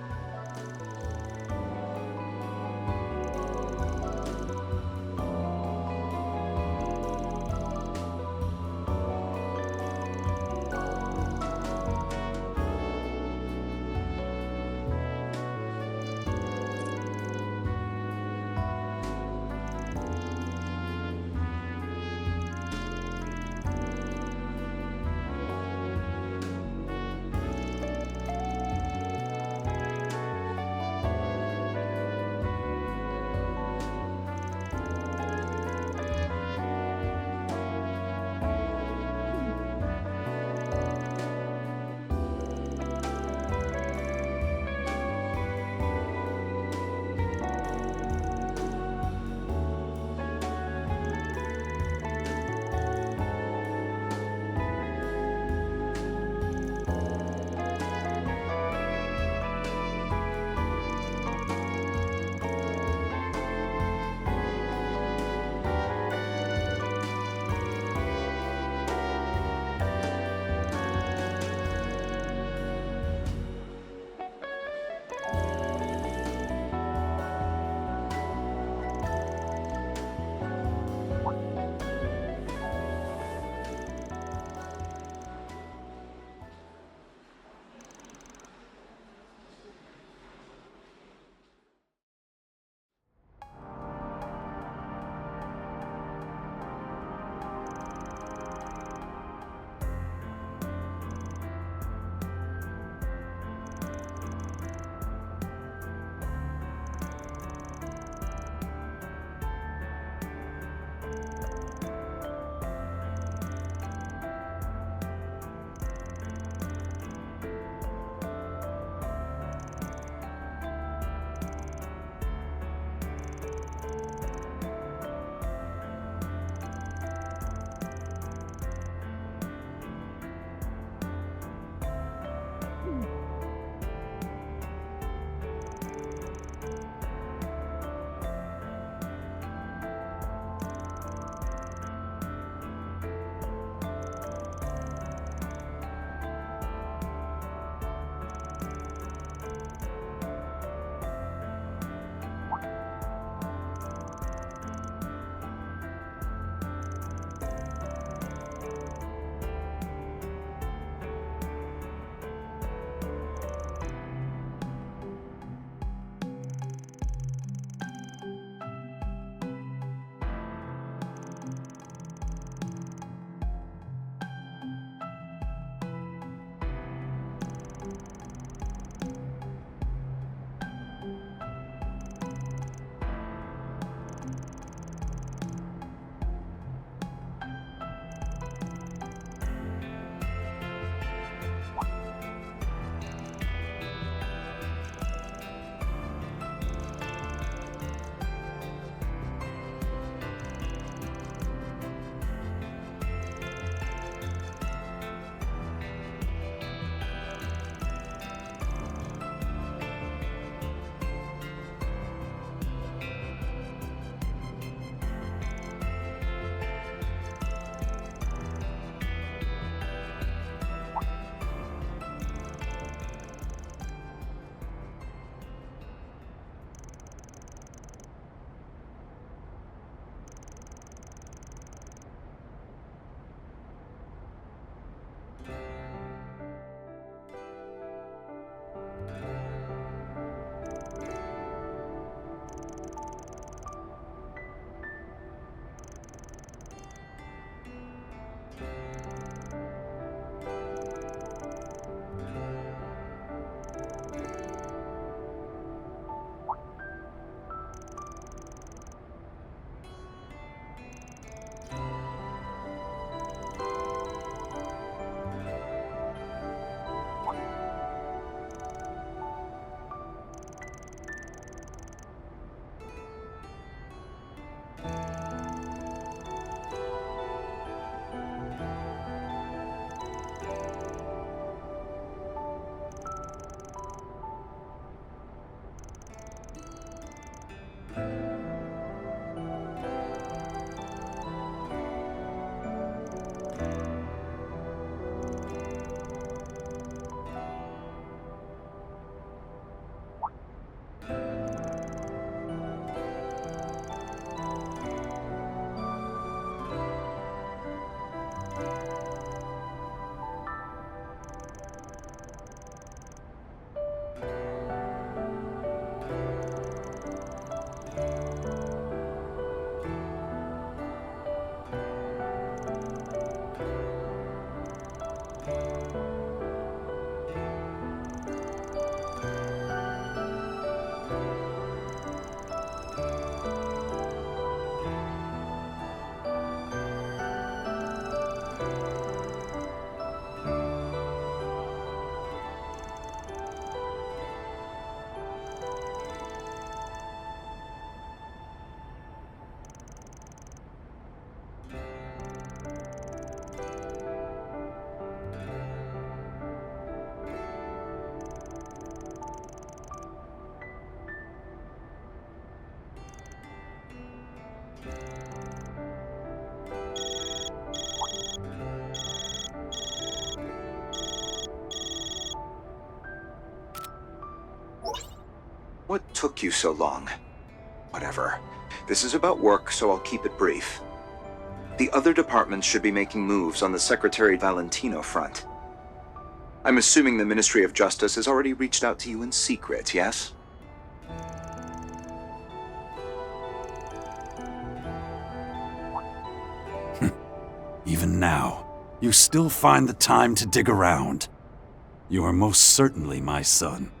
What took you so long? Whatever. This is about work, so I'll keep it brief. The other departments should be making moves on the Secretary Valentino front. I'm assuming the Ministry of Justice has already reached out to you in secret, yes? Even now, you still find the time to dig around. You are most certainly my son.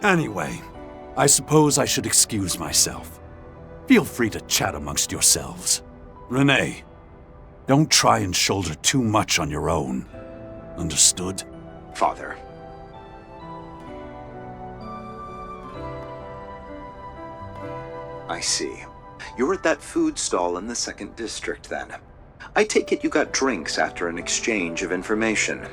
Anyway, I suppose I should excuse myself. Feel free to chat amongst yourselves. Renee, don't try and shoulder too much on your own. Understood? Father. I see. You're at that food stall in the 2nd District, then. I take it you got drinks after an exchange of information.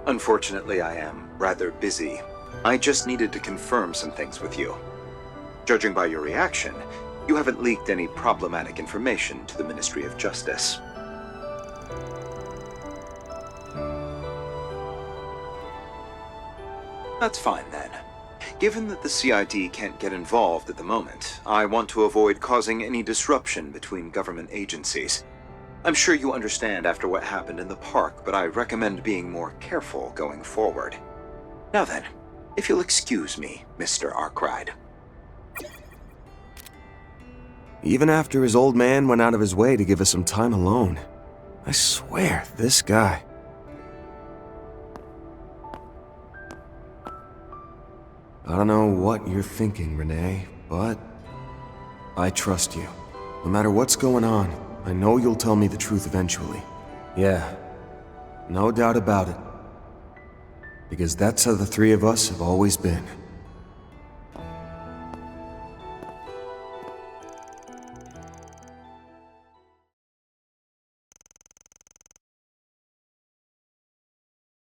Unfortunately, I am rather busy. I just needed to confirm some things with you. Judging by your reaction, you haven't leaked any problematic information to the Ministry of Justice. That's fine then. Given that the CID can't get involved at the moment, I want to avoid causing any disruption between government agencies. I'm sure you understand after what happened in the park, but I recommend being more careful going forward. Now then, if you'll excuse me, Mr. Arkwright. Even after his old man went out of his way to give us some time alone. I swear, this guy. I don't know what you're thinking, Renee, but I trust you. No matter what's going on, I know you'll tell me the truth eventually. Yeah, no doubt about it. Because that's how the three of us have always been.